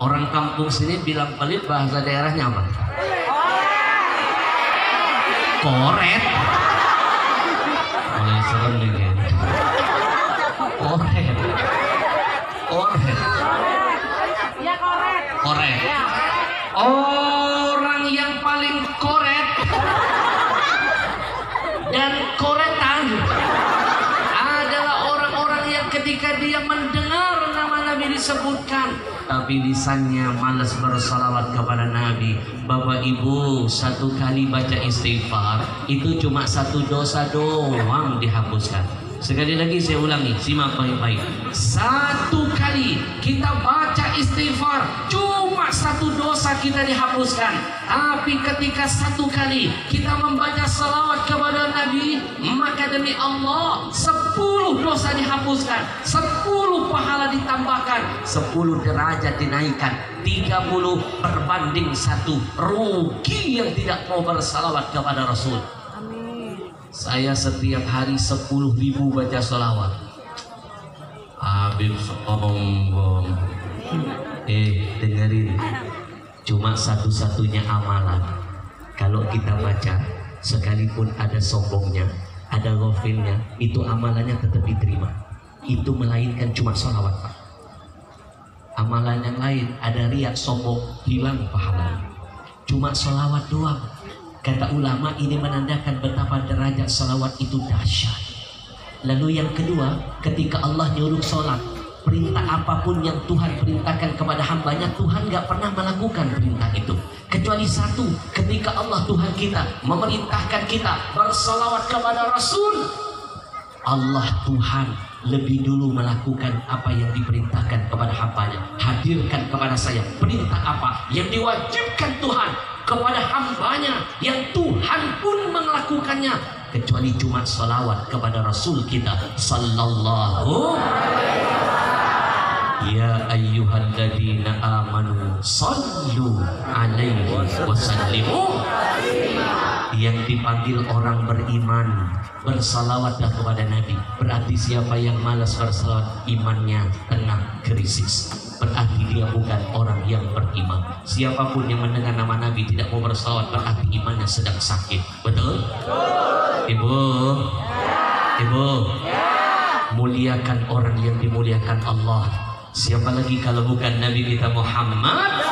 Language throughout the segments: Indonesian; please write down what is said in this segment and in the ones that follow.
Orang kampung sini bilang pelit, bahasa daerahnya apa? Koret. Mulai serem nih kayaknya. Koret. Koret. Ya koret. Koret. Orang yang paling koret dan koretan adalah orang-orang yang ketika dia mendengar nama Nabi disebutkan, tapi lisannya malas bersalawat kepada Nabi. Bapak Ibu, satu kali baca istighfar itu cuma satu dosa doang dihapuskan. Sekali lagi saya ulangi, simak baik-baik. Satu kali kita baca istighfar, cuma satu dosa kita dihapuskan. Tapi ketika satu kali kita membaca salawat kepada Nabi, maka demi Allah 10 dosa dihapuskan, 10 pahala ditambahkan, 10 derajat dinaikkan, 30 berbanding 1. Rugi yang tidak mau bersalawat kepada Rasul. Saya setiap hari 10.000 baca salawat. Habib sombong. Dengerin. Cuma satu-satunya amalan. Kalau kita baca, sekalipun ada sombongnya, ada ghafilnya, itu amalannya tetap diterima. Itu melainkan cuma salawat, Pak. Amalan yang lain ada riak, sombong, hilang pahalanya. Cuma salawat doang. Kata ulama, ini menandakan betapa derajat salawat itu dahsyat. Lalu yang kedua, ketika Allah nyuruh sholat, perintah apapun yang Tuhan perintahkan kepada hambanya, Tuhan gak pernah melakukan perintah itu. Kecuali satu, ketika Allah Tuhan kita memerintahkan kita bersalawat kepada Rasul, Allah Tuhan lebih dulu melakukan apa yang diperintahkan kepada hambanya. Hadirkan kepada saya perintah apa yang diwajibkan Tuhan kepada hambanya, yang Tuhan pun melakukannya, kecuali cuma salawat kepada Rasul kita sallallahu alaihi wasallam. Ya ayyuhalladzina amanu sallu alaihi wasallimu. Yang dipanggil orang beriman, bersalawatlah kepada Nabi. Berarti siapa yang malas bersalawat, imannya tengah krisis. Berarti dia bukan orang yang beriman. Siapapun yang mendengar nama Nabi tidak mau bersalawat, berarti imannya sedang sakit. Betul? Ibu? Ibu? Muliakan orang yang dimuliakan Allah. Siapa lagi kalau bukan Nabi kita Muhammad?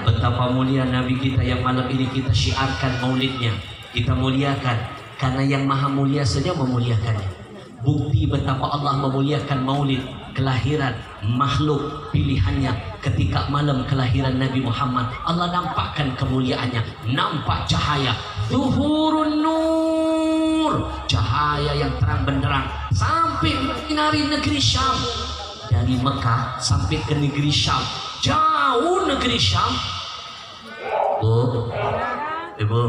Betapa mulia Nabi kita yang malam ini kita syiarkan maulidnya. Kita muliakan karena yang maha mulia saja memuliakannya. Bukti betapa Allah memuliakan maulid, kelahiran makhluk pilihannya. Ketika malam kelahiran Nabi Muhammad, Allah nampakkan kemuliaannya. Nampak cahaya, zuhurun nur, cahaya yang terang benderang sampai menyinari negeri Syam. Dari Mekah sampai ke negeri Syam, jauh negeri Syam. Bu, Ibu,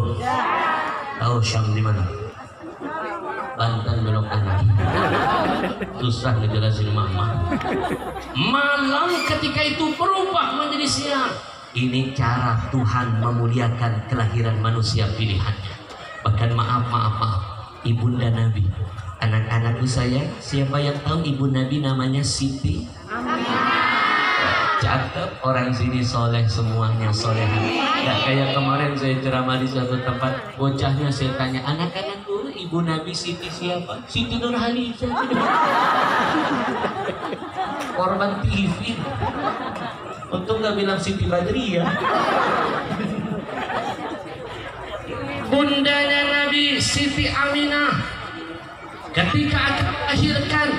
tahu Syam di mana? Banten belok kanan. Susah ngejelasin mama. Malam ketika itu berubah menjadi siang. Ini cara Tuhan memuliakan kelahiran manusia pilihannya. Bahkan maaf, ibunda Nabi, anak-anakku saya, siapa yang tahu ibu Nabi namanya Siti? Cakep, orang sini soleh semuanya, soleh. Gak kayak kemarin saya ceramah di suatu tempat, bocahnya saya tanya, anak-anak dulu ibu Nabi Siti siapa? Siti Nurhaliza. Korban TV. Untung gak bilang Siti Badriyah. Bundanya Nabi Siti Aminah ketika akan melahirkan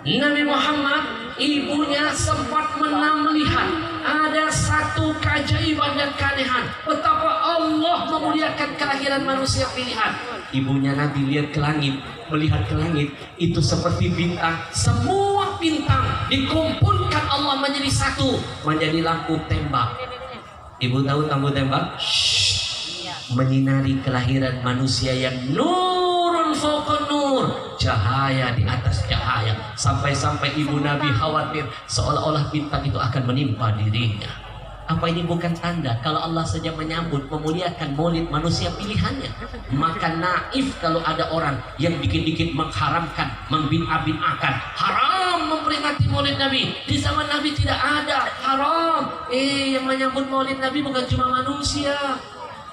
Nabi Muhammad, ibunya sempat melihat ada satu keajaiban dan keanehan. Betapa Allah memuliakan kelahiran manusia pilihan. Ibunya Nabi lihat ke langit, melihat ke langit itu seperti bintang. Semua bintang dikumpulkan Allah menjadi satu, menjadi lampu tembak. Ibu tahu lampu tembak? Menyinari kelahiran manusia yang nurun fauqan nur, cahaya di atas cahaya, sampai-sampai ibu Nabi khawatir seolah-olah bintang itu akan menimpa dirinya. Apa ini bukan tanda kalau Allah saja menyambut memuliakan maulid manusia pilihannya? Maka naif kalau ada orang yang dikit-dikit mengharamkan, membid'ah-bid'ahkan, haram memperingati maulid maulid Nabi. Di zaman Nabi tidak ada, haram. Yang menyambut maulid Nabi bukan cuma manusia.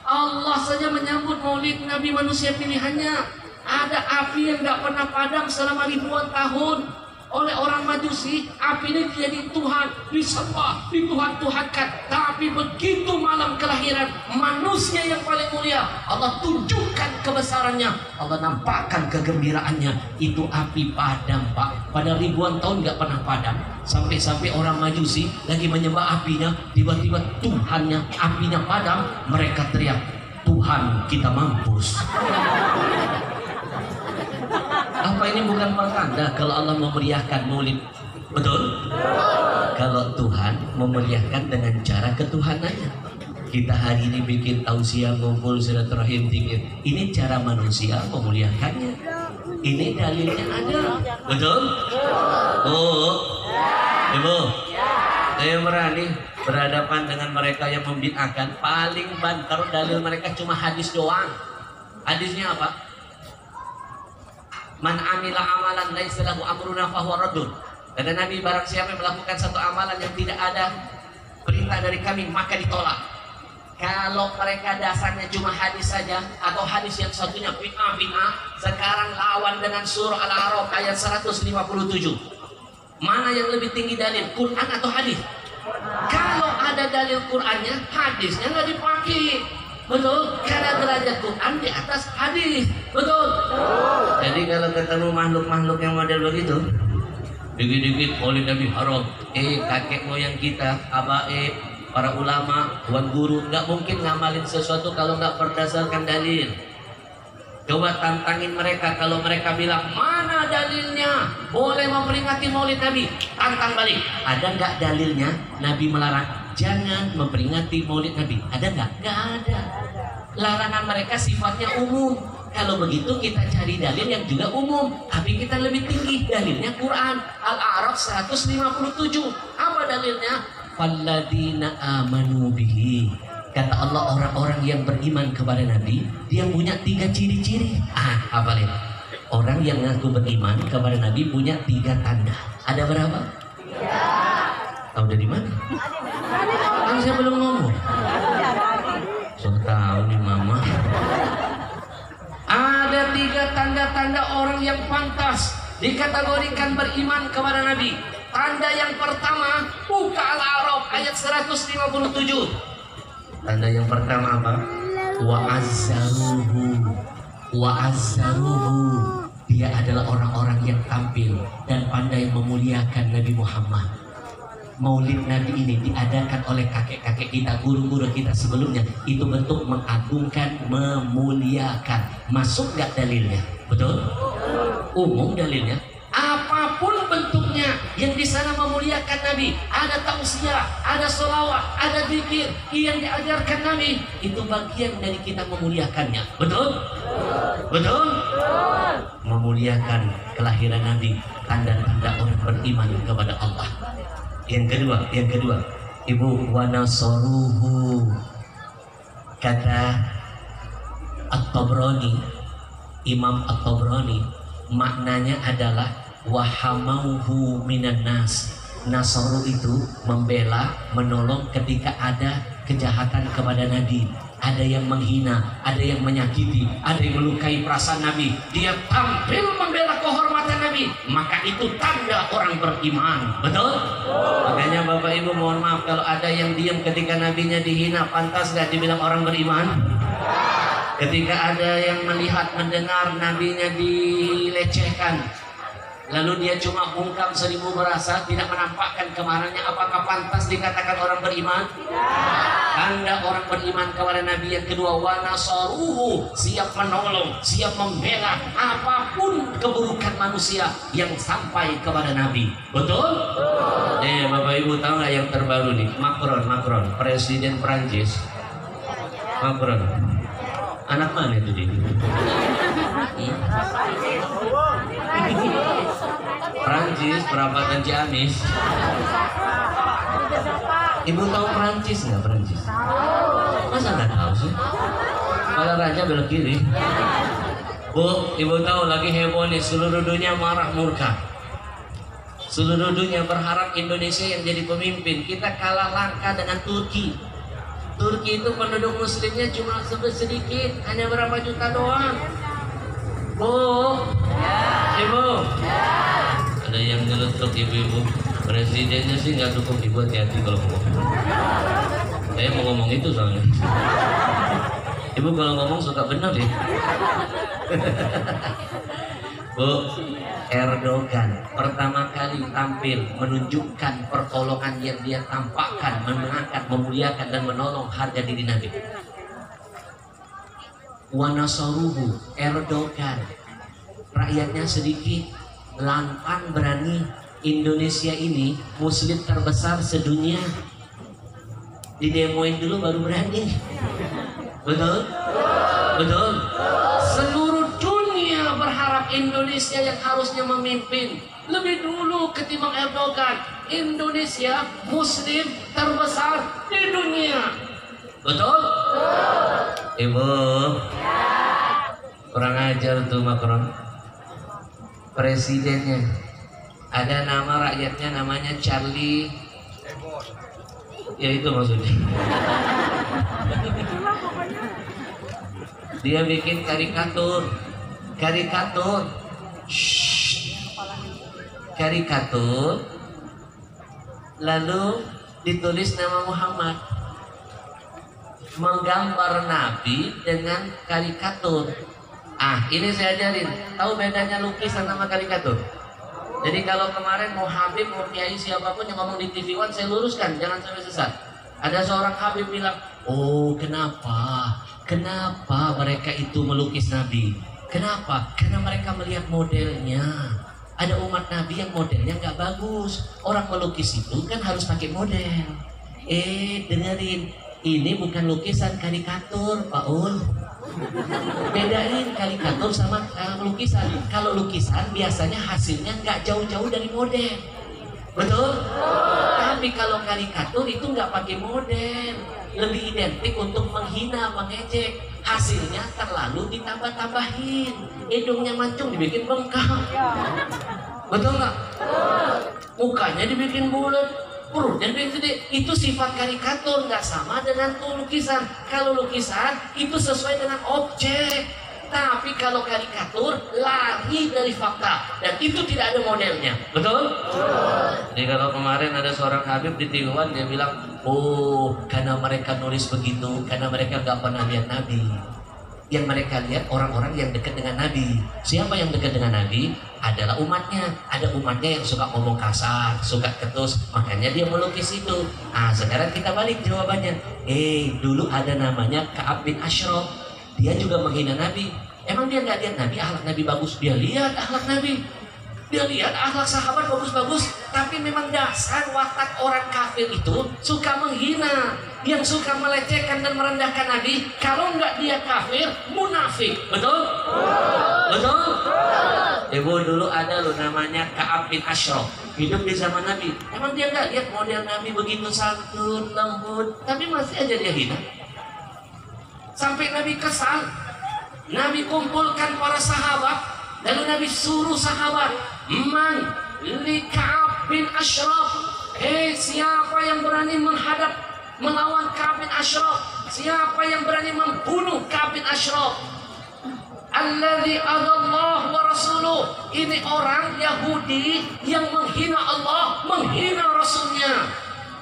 Allah saja menyambut maulid Nabi manusia pilihannya. Ada api yang gak pernah padam selama ribuan tahun oleh orang Majusi. Api ini jadi Tuhan, disembah, dituhan-tuhankan. Tapi begitu malam kelahiran manusia yang paling mulia, Allah tunjukkan kebesarannya, Allah nampakkan kegembiraannya. Itu api padam, Pak. Pada ribuan tahun gak pernah padam. Sampai-sampai orang Majusi lagi menyembah apinya, tiba-tiba Tuhannya, apinya padam. Mereka teriak, Tuhan kita mampus. Apa ini bukan pertanda kalau Allah memeriahkan maulid? Betul? Kalau Tuhan memeriahkan dengan cara ketuhanannya. Kita hari ini bikin tausiah, ngumpul, silaturahim, zikir. Ini cara manusia memuliakannya. Ini dalilnya ada. Betul? Oh, Ibu, saya berani berhadapan dengan mereka yang membid'ahkan. Paling banter dalil mereka cuma hadis doang. Hadisnya apa? Man amila amalan laisa lahu amruna fahuwa raddun. Kata Nabi, barang siapa yang melakukan satu amalan yang tidak ada perintah dari kami, maka ditolak. Kalau mereka dasarnya cuma hadis saja, atau hadis yang satunya bid'ah, sekarang lawan dengan surah Al-A'raf ayat 157. Mana yang lebih tinggi dalil, Quran atau hadis? Kalau ada dalil Qurannya, hadisnya nggak dipakai. Betul? Karena derajat Quran di atas hadis. Betul? Jadi kalau ketemu makhluk-makhluk yang model begitu, dikit-dikit maulid Nabi haram. Kakek moyang kita, para ulama, tuan guru, nggak mungkin ngamalin sesuatu kalau nggak berdasarkan dalil. Coba tantangin mereka, kalau mereka bilang mana dalilnya boleh memperingati maulid Nabi, tantang balik. Ada nggak dalilnya Nabi melarang jangan memperingati maulid Nabi? Ada nggak? Nggak ada. Larangan mereka sifatnya umum. Kalau begitu kita cari dalil yang juga umum, tapi kita lebih tinggi. Dalilnya Quran Al-A'raf 157. Apa dalilnya? Falladzina amanu bihi. Kata Allah, orang-orang yang beriman kepada Nabi, dia punya 3 ciri-ciri. Apa lihat? Orang yang ngaku beriman kepada Nabi punya 3 tanda. Ada berapa? 3. Tahu dari mana? Kan saya belum ngomong. So tahu nih mama. Ada 3 tanda-tanda orang yang pantas dikategorikan beriman kepada Nabi. Tanda yang pertama, buka Al-A'raf ayat 157. Tanda yang pertama apa? Wa'azzaruhu. Dia adalah orang-orang yang tampil dan pandai memuliakan Nabi Muhammad. Maulid Nabi ini diadakan oleh kakek-kakek kita, guru-guru kita sebelumnya. Itu bentuk mengagungkan, memuliakan. Masuk gak dalilnya? Betul? Umum dalilnya. Apapun bentuknya yang di sana memuliakan Nabi, ada tausiah, ada sholawat, ada zikir yang diajarkan Nabi, itu bagian dari kita memuliakannya. Betul? Betul? Memuliakan kelahiran Nabi, tanda-tanda orang beriman kepada Allah. Yang kedua, Ibu, wanasoruhu. Kata At-Tabrani, Imam At-Tabrani, maknanya adalah wahamauhu minan nas. Nasaru itu membela, menolong ketika ada kejahatan kepada Nabi. Ada yang menghina, ada yang menyakiti, ada yang melukai perasaan Nabi. Dia tampil membela kehormatan Nabi. Maka itu tanda orang beriman. Betul? Makanya Bapak Ibu mohon maaf kalau ada yang diam ketika Nabinya dihina. Pantas gak dibilang orang beriman? Ketika ada yang melihat, mendengar Nabinya dilecehkan, lalu dia cuma bungkam 1000 berasa, tidak menampakkan kemarahannya, apakah pantas dikatakan orang beriman? Tanda orang beriman kepada Nabi. Yang kedua, wanasaruhu, siap menolong, siap membela apapun keburukan manusia yang sampai kepada Nabi. Betul? Bapak Ibu tahu nggak yang terbaru nih? Macron, Presiden Prancis. Macron. Anak mana itu dia? Prancis, perapatan Ciamis. Ibu tahu Prancis nggak? Prancis? Masa nggak tahu sih? Kalau raja belok kiri. Bu, Ibu tahu lagi heboh nih, seluruh dunia marah murka. Seluruh dunia berharap Indonesia yang jadi pemimpin. Kita kalah langkah dengan Turki. Turki itu penduduk muslimnya cuma sedikit, hanya berapa juta doang. Bu, ibu, ada yang nyeletuk ibu-ibu. Presidennya sih nggak cukup, ibu hati-hati kalau ngomong. Saya mau ngomong itu soalnya. Ibu kalau ngomong suka benar ya. Bu, Erdogan pertama kali tampil menunjukkan pertolongan yang dia tampakkan, mengangkat, memuliakan dan menolong harga diri Nabi. Wa nasaruhu, Erdogan, rakyatnya sedikit, lantang berani. Indonesia ini muslim terbesar sedunia, didemoin dulu baru berani. Betul? Betul? Seluruh dunia berharap Indonesia yang harusnya memimpin lebih dulu ketimbang Erdogan. Indonesia muslim terbesar di dunia. Betul? Ibu, kurang ajar tuh Macron. Presidennya ada nama rakyatnya namanya Charlie. Ya itu maksudnya. Dia bikin karikatur, lalu ditulis nama Muhammad, menggambar Nabi dengan karikatur. Ini saya ajarin. Tahu bedanya lukisan sama karikatur? Jadi kalau kemarin mau Habib, mau Kiai siapapun yang ngomong di TV One, saya luruskan, jangan sampai sesat. Ada seorang Habib bilang, oh kenapa mereka itu melukis Nabi? Kenapa? Karena mereka melihat modelnya. Ada umat Nabi yang modelnya nggak bagus. Orang melukis itu kan harus pakai model. Dengerin, ini bukan lukisan karikatur, Pak Ul. Bedain karikatur sama lukisan. Kalau lukisan biasanya hasilnya nggak jauh-jauh dari model, betul? Tapi kalau karikatur itu nggak pakai model, lebih identik untuk menghina, mengejek. Hasilnya terlalu ditambah-tambahin. Hidungnya mancung dibikin bengkak, betul nggak? Mukanya dibikin bulat, perutnya dibikin gede. Itu sifat karikatur, nggak sama dengan lukisan. Kalau lukisan itu sesuai dengan objek, tapi kalau karikatur lari dari fakta dan itu tidak ada modelnya, betul? Jadi kalau kemarin ada seorang Habib di TV One, dia bilang, oh karena mereka nulis begitu karena mereka nggak pernah lihat Nabi. Yang mereka lihat orang-orang yang dekat dengan Nabi. Siapa yang dekat dengan Nabi? Adalah umatnya. Ada umatnya yang suka ngomong kasar, suka ketus, makanya dia melukis itu. Sekarang kita balik jawabannya. Dulu ada namanya Ka'ab bin Ashraf. Dia juga menghina Nabi. Emang dia nggak lihat Nabi, akhlak Nabi bagus? Dia lihat akhlak Nabi. Dia lihat akhlak sahabat bagus-bagus, tapi memang dasar watak orang kafir itu suka menghina, yang suka melecehkan dan merendahkan Nabi. Kalau nggak dia kafir, munafik, betul? Betul? Ibu, dulu ada loh namanya Ka'ab bin Ashraf, hidup di zaman Nabi. Emang dia nggak lihat model Nabi begitu santun, lembut, tapi masih aja dia hina. Sampai Nabi kesal, Nabi kumpulkan para sahabat, lalu Nabi suruh sahabat, man li Ka'ab bin Ashraf, siapa yang berani menghadap melawan Ka'ab bin Ashraf, siapa yang berani membunuh Ka'ab bin Ashraf, alladzi adallahu wa rasuluh, ini orang Yahudi yang menghina Allah, menghina Rasulnya.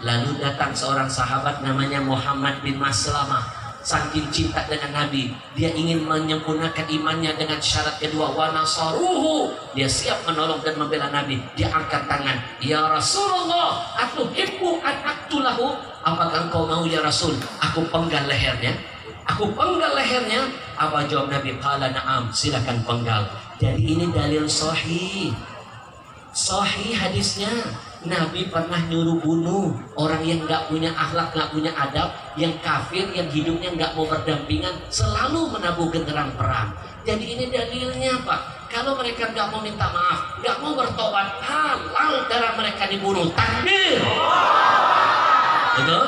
Lalu datang seorang sahabat namanya Muhammad bin Maslamah. Saking cinta dengan Nabi, dia ingin menyempurnakan imannya dengan syarat kedua, wa nasaruhu. Dia siap menolong dan membela Nabi. Dia angkat tangan, ya Rasulullah, atuhibbu an aqtulahu? Apakah engkau mau ya Rasul aku penggal lehernya? Aku penggal lehernya. Apa jawab Nabi? Qala na'am, silakan penggal. Jadi ini dalil sahih. Sahih hadisnya. Nabi pernah nyuruh bunuh orang yang nggak punya akhlak, nggak punya adab, yang kafir, yang hidupnya nggak mau berdampingan, selalu menabuh genderang perang. Jadi ini dalilnya, Pak. Kalau mereka nggak mau minta maaf, nggak mau bertobat, halal darah mereka dibunuh. Takbir. Betul?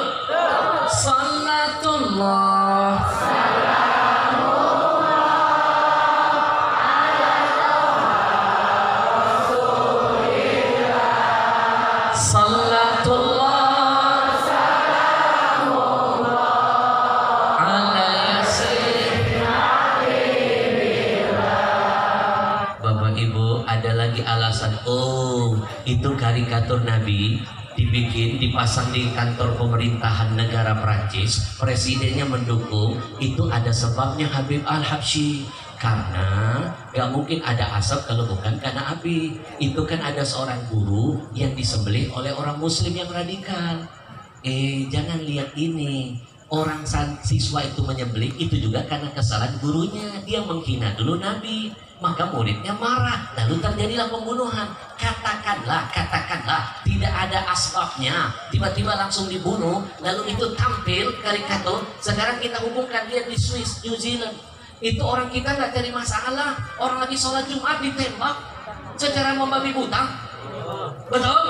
Salatullah. Salatullah ala yasin. Bapak Ibu, ada lagi alasan. Oh, itu karikatur Nabi dibikin, dipasang di kantor pemerintahan negara Prancis, presidennya mendukung. Itu ada sebabnya Habib Al-Habsyi, karena gak mungkin ada asap kalau bukan karena api. Itu kan ada seorang guru yang disembelih oleh orang muslim yang radikal. Jangan lihat ini, orang siswa itu menyembelih itu juga karena kesalahan gurunya. Dia menghina dulu Nabi, maka muridnya marah, lalu terjadilah pembunuhan. Katakanlah tidak ada asbabnya, tiba-tiba langsung dibunuh, lalu itu tampil karikatur. Sekarang kita hubungkan dia di Swiss, New Zealand. Itu orang kita nggak cari masalah, orang lagi sholat Jumat ditembak secara membabi buta. Betul?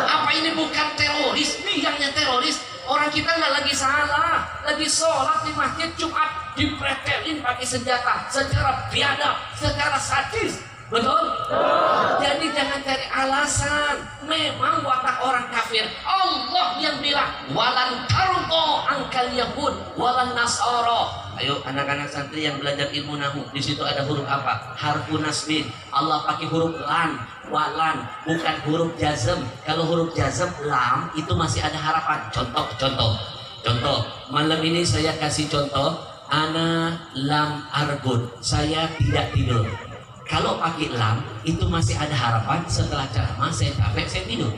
Apa ini bukan teroris? Bilangnya teroris. Orang kita nggak lagi salah, lagi sholat di masjid Jumat, dipretelin pakai senjata secara biadab, secara sadis. Betul? Jadi jangan cari alasan. Memang watak orang kafir. Allah yang bilang walan tardo angkal yahud walan nasara. Ayo anak-anak santri yang belajar ilmu nahu, di situ ada huruf apa? Harfu nasbin. Allah pakai huruf lan, walan, bukan huruf jazm. Kalau huruf jazm lam itu masih ada harapan. Contoh. Malam ini saya kasih contoh. Ana lam argud. Saya tidak tidur. Kalau pakai lam itu masih ada harapan. Setelah ceramah saya capek, saya tidur.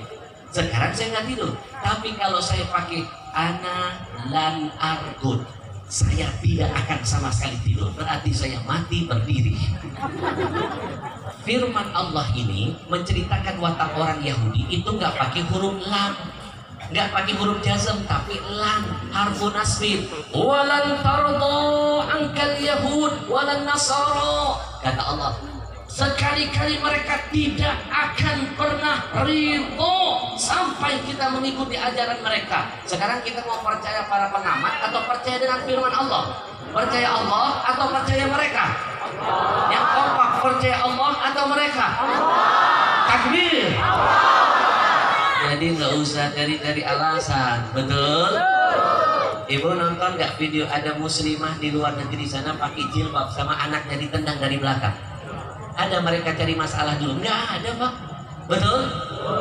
Sekarang saya nggak tidur. Tapi kalau saya pakai ana lan argud, saya tidak akan sama sekali tidur. Berarti saya mati berdiri. Firman Allah ini menceritakan watak orang Yahudi itu nggak pakai huruf lam, nggak pakai huruf jazm, tapi lam, harfu nasbin. Walan tardo angkal yahud walan nasara. Kata Allah, sekali-kali mereka tidak akan pernah ridho sampai kita mengikuti ajaran mereka. Sekarang kita mau percaya para pengamat atau percaya dengan firman Allah? Percaya Allah atau percaya mereka? Yang kompak percaya Allah atau mereka? Takbir. Jadi nggak usah cari-cari alasan. Betul? Ibu nonton nggak video ada muslimah di luar negeri sana pakai jilbab sama anaknya ditendang dari belakang? Ada mereka cari masalah dulu? Nggak ada, Pak. Betul?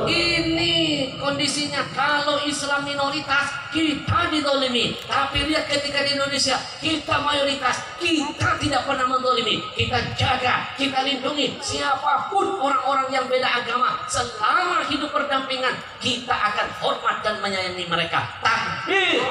Ini kondisinya. Kalau Islam minoritas, kita didolimi. Tapi lihat ketika di Indonesia, kita mayoritas, kita tidak pernah mendolimi. Kita jaga, kita lindungi siapapun orang-orang yang beda agama. Selama hidup berdampingan, kita akan hormat dan menyayangi mereka. Takbir.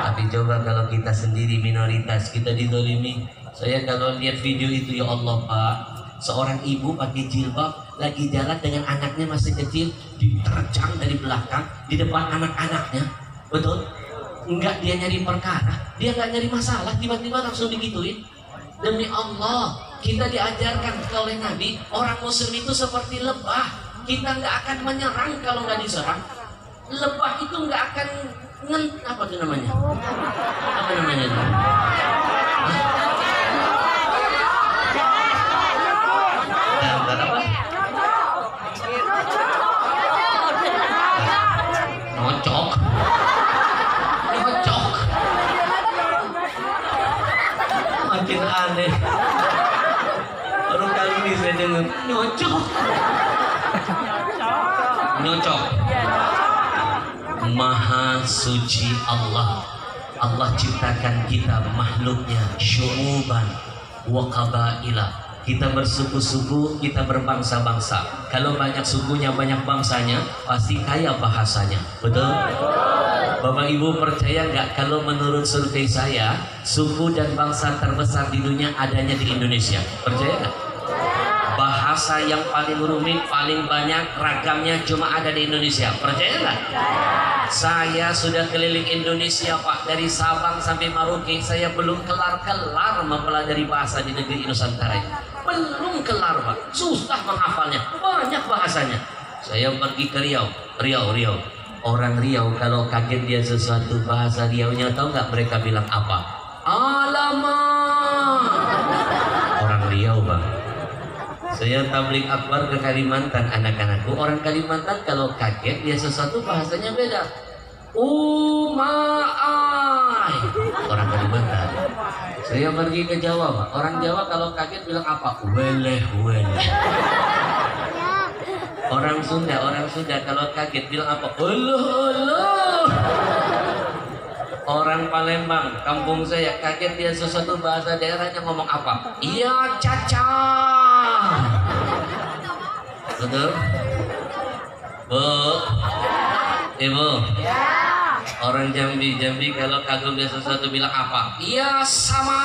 Tapi coba kalau kita sendiri minoritas, kita didolimi. Saya kalau lihat video itu, ya Allah Pak, seorang ibu pakai jilbab lagi jalan dengan anaknya masih kecil, diterjang dari belakang di depan anak-anaknya. Betul? Enggak dia nyari perkara, dia nggak nyari masalah, tiba-tiba langsung digituin. Demi Allah, kita diajarkan oleh Nabi, orang muslim itu seperti lebah. Kita nggak akan menyerang kalau nggak diserang. Lebah itu nggak akan apa itu namanya? Apa namanya itu? Ngocok. Makin aneh. Baru kali ini saya dengar nyocok. Maha suci Allah. Allah ciptakan kita makhluknya syu'uban wa qabaila. Kita bersuku-suku, kita berbangsa-bangsa. Kalau banyak sukunya, banyak bangsanya, pasti kaya bahasanya. Betul? Bapak Ibu percaya nggak kalau menurut survei saya, suku dan bangsa terbesar di dunia adanya di Indonesia? Percaya nggak? Bahasa yang paling rumit, paling banyak, ragamnya cuma ada di Indonesia. Percaya nggak? Saya sudah keliling Indonesia Pak, dari Sabang sampai Maroke. Saya belum kelar-kelar mempelajari bahasa di negeri Nusantara. Belum kelar Pak, susah menghafalnya, banyak bahasanya. Saya pergi ke Riau. Orang Riau kalau kaget dia sesuatu bahasa Riaunya, tahu nggak mereka bilang apa? Alamak. Orang Riau Pak. Saya tabligh akbar ke Kalimantan, anak-anakku orang Kalimantan kalau kaget dia sesuatu bahasanya beda. Umaai orang Kalimantan. Saya pergi ke Jawa, Pak. Orang Jawa kalau kaget bilang apa? Weleh weleh. Orang Sunda kalau kaget bilang apa? Uluh uluh. Orang Palembang, kampung saya kaget dia sesuatu bahasa daerahnya ngomong apa? Iya caca. Betul? Bu, Ibu. Orang Jambi kalau kagum dia sesuatu bilang apa? Iya sama.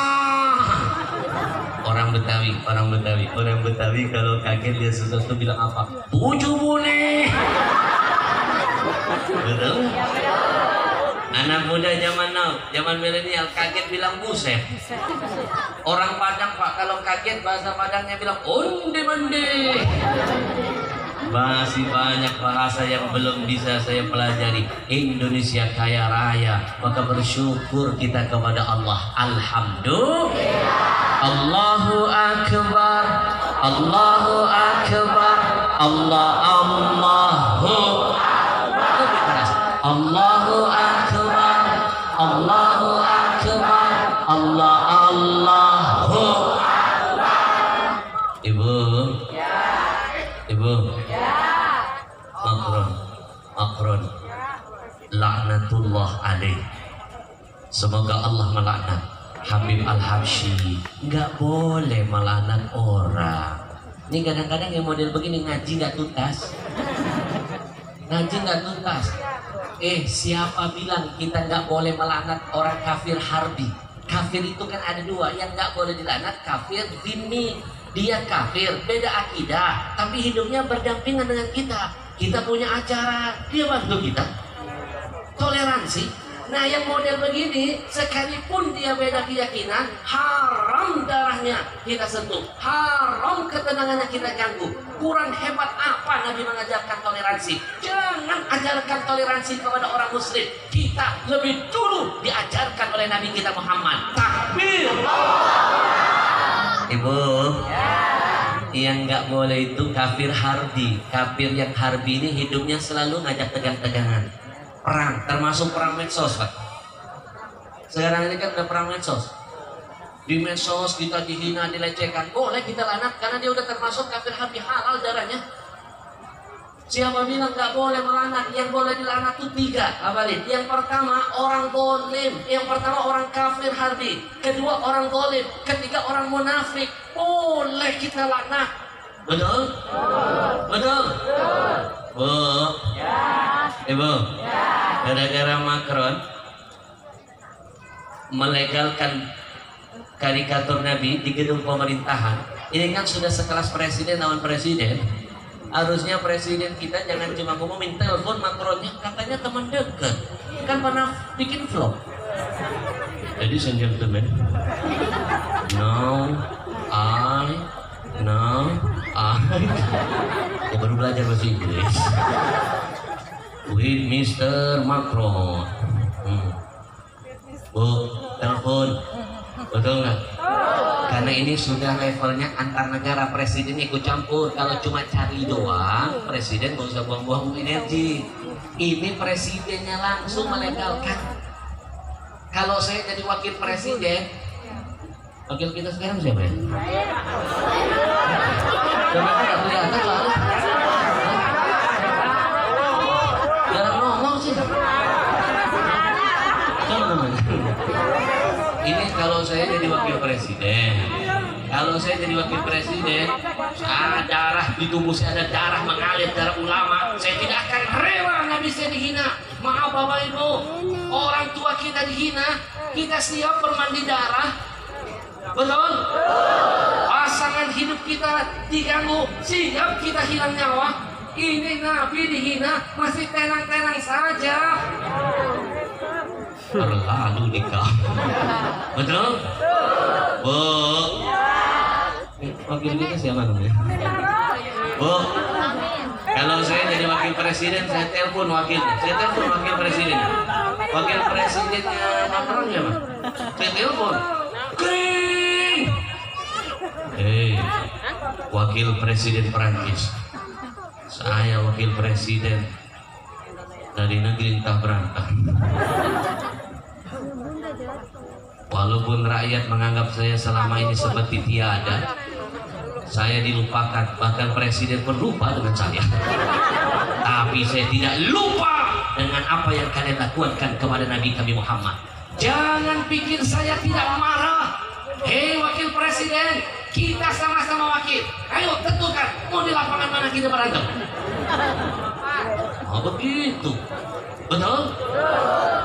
Orang Betawi kalau kaget dia sesuatu bilang apa? Tujuh bune. Betul? Anak muda zaman now, zaman milenial kaget bilang buset. Orang Padang Pak kalau kaget bahasa Padangnya bilang onde mande. Masih banyak bahasa yang belum bisa saya pelajari. Indonesia kaya raya, maka bersyukur kita kepada Allah. Alhamdulillah. Allahu akbar. Allahu akbar. Allahu akbar. Allahu akbar. Allahu Ibu. Makron. Laknatullah alaih. Semoga Allah melaknat Habib Al-Habsyi. Nggak boleh melaknat orang. Ini kadang-kadang yang model begini ngaji nggak tuntas. Siapa bilang kita nggak boleh melaknat orang kafir harbi? Kafir itu kan ada dua, yang nggak boleh dilaknat kafir zimmi. Dia kafir, beda akidah, tapi hidupnya berdampingan dengan kita. Kita punya acara, dia bantu kita. Toleransi. Nah yang model begini, sekalipun dia beda keyakinan, haram darahnya kita sentuh, haram ketenangannya kita ganggu. Kurang hebat apa Nabi mengajarkan toleransi? Jangan ajarkan toleransi kepada orang muslim. Kita lebih dulu diajarkan oleh Nabi kita Muhammad. Takbir. Ibu, yang nggak boleh itu kafir harbi. Kafir yang harbi ini hidupnya selalu ngajak tegang-tegangan. Perang, termasuk perang medsos, Pak. Sekarang ini kan udah perang medsos. Di medsos kita dihina, dilecehkan. Boleh kita lanat karena dia udah termasuk kafir harbi, halal darahnya. Siapa bilang nggak boleh melanat? Yang boleh dilanat itu tiga. Abalin. Yang pertama orang zalim. Yang pertama orang kafir harbi. Kedua orang zalim. Ketiga orang munafik. Boleh kita laknat. Betul? Betul? Bu. Ibu. Gara-gara Macron melegalkan karikatur Nabi di gedung pemerintahan. Ini kan sudah sekelas presiden lawan presiden. Harusnya presiden kita jangan cuma ngomongin telepon Macronnya, katanya teman dekat. Kan pernah bikin vlog. Jadi gentlemen, now I ya baru belajar bahasa Inggris with Mr. Macron. Bu, telepon. Betul nggak? Karena ini sudah levelnya antar negara, presiden ikut campur. Kalau cuma cari doang, presiden gak usah buang-buang energi. Ini presidennya langsung melegalkan. Kalau saya jadi wakil presiden, wakil kita sekarang siapa ya? Kenapa nggak kelihatan soalnya? Jarang ngomong sih. Siapa namanya? Ini kalau saya jadi wakil presiden. Kalau saya jadi wakil presiden, darah di tubuh saya ada darah mengalir, darah ulama. Saya tidak akan rela Nabi saya dihina. Maaf Bapak Ibu, orang tua kita dihina, kita siap bermandi darah. Betul? Pasangan hidup kita diganggu, siap kita hilang nyawa. Ini Nabi dihina, masih tenang-tenang saja. Lalu nikah. Betul? Bu. Wakil kita siapa namanya? Bu. Kalau saya jadi wakil presiden, saya telepon wakilnya. Saya telepon wakil presiden. Wakil presidennya Macron ya, Pak? Saya telepon. Kring. wakil presiden Perancis. Saya wakil presiden dari negeri entah berantah. Walaupun rakyat menganggap saya selama ini seperti tiada, saya dilupakan, bahkan presiden pun lupa dengan saya. Tapi saya tidak lupa dengan apa yang kalian lakukan kepada Nabi kami Muhammad. Jangan pikir saya tidak marah. Hei wakil presiden, kita sama-sama wakil. Ayo tentukan mau di lapangan mana kita berantem. Oh begitu. Betul?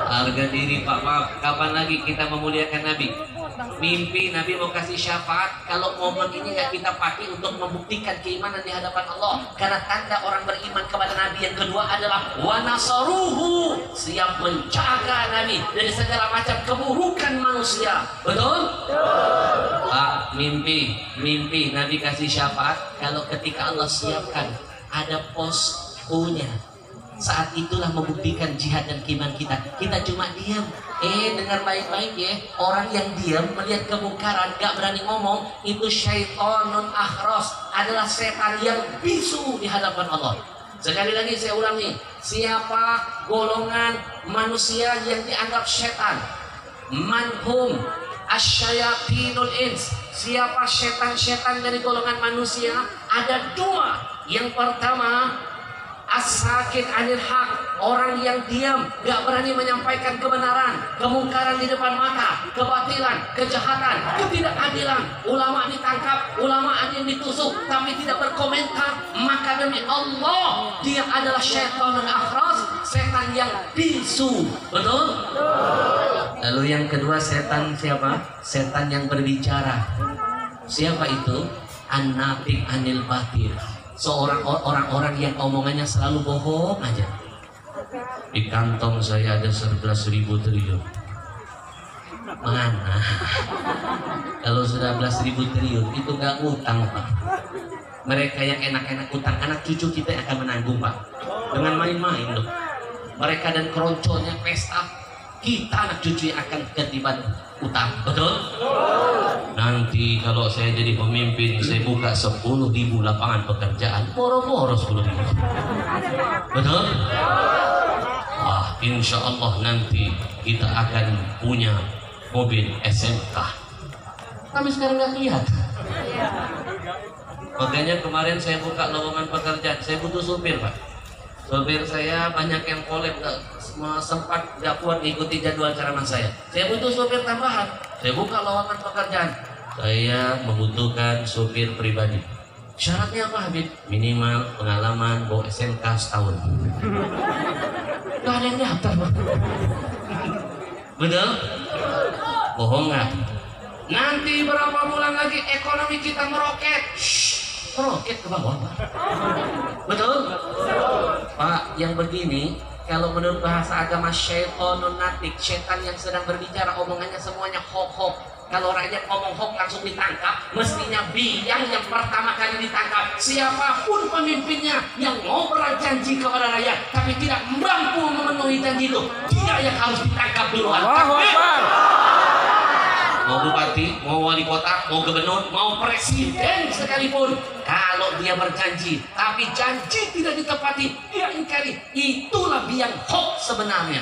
Harga diri Pak, maaf. Kapan lagi kita memuliakan Nabi? Mimpi Nabi mau kasih syafaat. Kalau momen ini nggak kita pakai untuk membuktikan keimanan di hadapan Allah, karena tanda orang beriman kepada Nabi yang kedua adalah wanasaruhu, siap menjaga Nabi dari segala macam keburukan manusia. Betul? Pak, mimpi Nabi kasih syafaat. Kalau ketika Allah siapkan ada poskonya, saat itulah membuktikan jihad dan keimanan kita. Kita cuma diam. Dengar baik-baik ya. Orang yang diam melihat kemungkaran, gak berani ngomong, itu syaitonun akhros, adalah setan yang bisu di hadapan Allah. Sekali lagi saya ulangi, siapa golongan manusia yang dianggap setan? Manhum asyayatinul ins. Siapa setan-setan dari golongan manusia? Ada dua. Yang pertama, as-sakit anil haq, orang yang diam, gak berani menyampaikan kebenaran, kemungkaran di depan mata, kebatilan, kejahatan, ketidakadilan. Ulama ditangkap, ulama ada yang ditusuk, tapi tidak berkomentar. Maka demi Allah, dia adalah syaitan akhras, setan yang bisu. Betul? Lalu yang kedua, setan siapa? Setan yang berbicara. Siapa itu? An-natiq anil batil. Seorang orang-orang yang omongannya selalu bohong aja. Di kantong saya ada 11.000 triliun. Mana? Kalau 11.000 triliun itu gak utang Pak. Mereka yang enak-enak utang, anak cucu kita yang akan menanggung Pak. Dengan main-main loh. Mereka dan keroncolnya pesta, kita anak cucu yang akan ketiban utang. Betul? Nanti kalau saya jadi pemimpin, saya buka 10.000 lapangan pekerjaan, boro-boro 10.000. Betul? Wah, insya Allah nanti kita akan punya mobil SMK. Kami sekarang nggak lihat. Makanya kemarin saya buka lowongan pekerjaan, saya butuh supir Pak. Supir saya banyak yang kolek, sempat gak kuat ikuti jadwal ceramah saya. Saya butuh supir tambahan. Saya buka lowongan pekerjaan. Saya membutuhkan supir pribadi. Syaratnya apa Habib? Minimal pengalaman bawa SMK setahun. Gak ada yang daftar Pak. Betul? Bohong nggak? Nanti berapa bulan lagi ekonomi kita meroket. Meroket ke bawah Pak. Betul? Pak, yang begini, kalau menurut bahasa agama syaitonun natik, setan yang sedang berbicara, omongannya semuanya hoax. Kalau rakyat ngomong hoax langsung ditangkap, mestinya biang yang pertama kali ditangkap. Siapapun pemimpinnya yang mau berjanji kepada rakyat tapi tidak mampu memenuhi janji itu, dia yang harus ditangkap duluan. Mau bupati, mau wali kota, mau gubernur, mau presiden sekalipun, kalau dia berjanji tapi janji tidak ditepati, dia ingkari. Itulah biang hoax sebenarnya.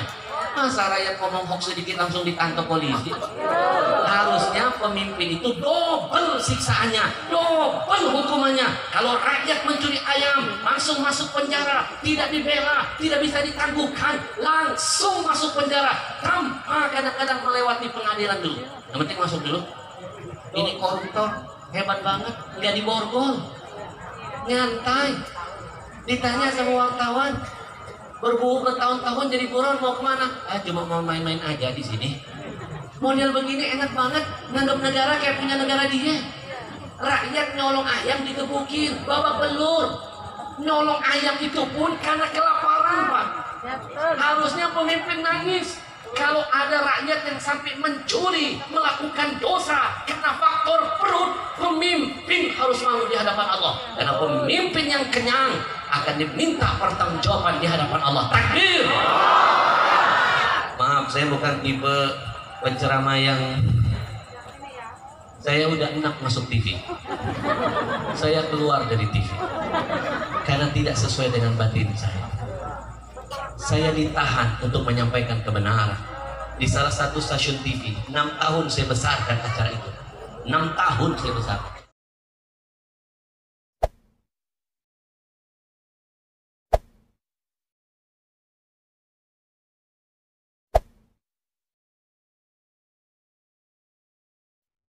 Masa rakyat ngomong hoax sedikit langsung ditangkap polisi? Harusnya pemimpin itu double siksaannya, double hukumannya. Kalau rakyat mencuri ayam langsung masuk penjara, tidak dibela, tidak bisa ditangguhkan, langsung masuk penjara tanpa kadang-kadang melewati pengadilan dulu. Yang penting masuk dulu. Ini koruptor hebat banget, nggak diborgol, nyantai. Ditanya sama wartawan, bertahun-tahun jadi buron, mau kemana? Cuma mau main-main aja di sini. Model begini enak banget, nganggap negara kayak punya negara dia. Rakyat nyolong ayam dikebukin, babak belur. Nyolong ayam itu pun karena kelaparan Pak. Harusnya pemimpin nangis kalau ada rakyat yang sampai mencuri, melakukan dosa karena faktor perut. Pemimpin harus malu di hadapan Allah, karena pemimpin yang kenyang akan diminta pertanggungjawaban di hadapan Allah. Takbir. Maaf, saya bukan tipe penceramah yang Saya udah enak masuk TV. Saya keluar dari TV karena tidak sesuai dengan batin saya. Saya ditahan untuk menyampaikan kebenaran di salah satu stasiun TV. 6 tahun saya besarkan acara itu. 6 tahun saya besar.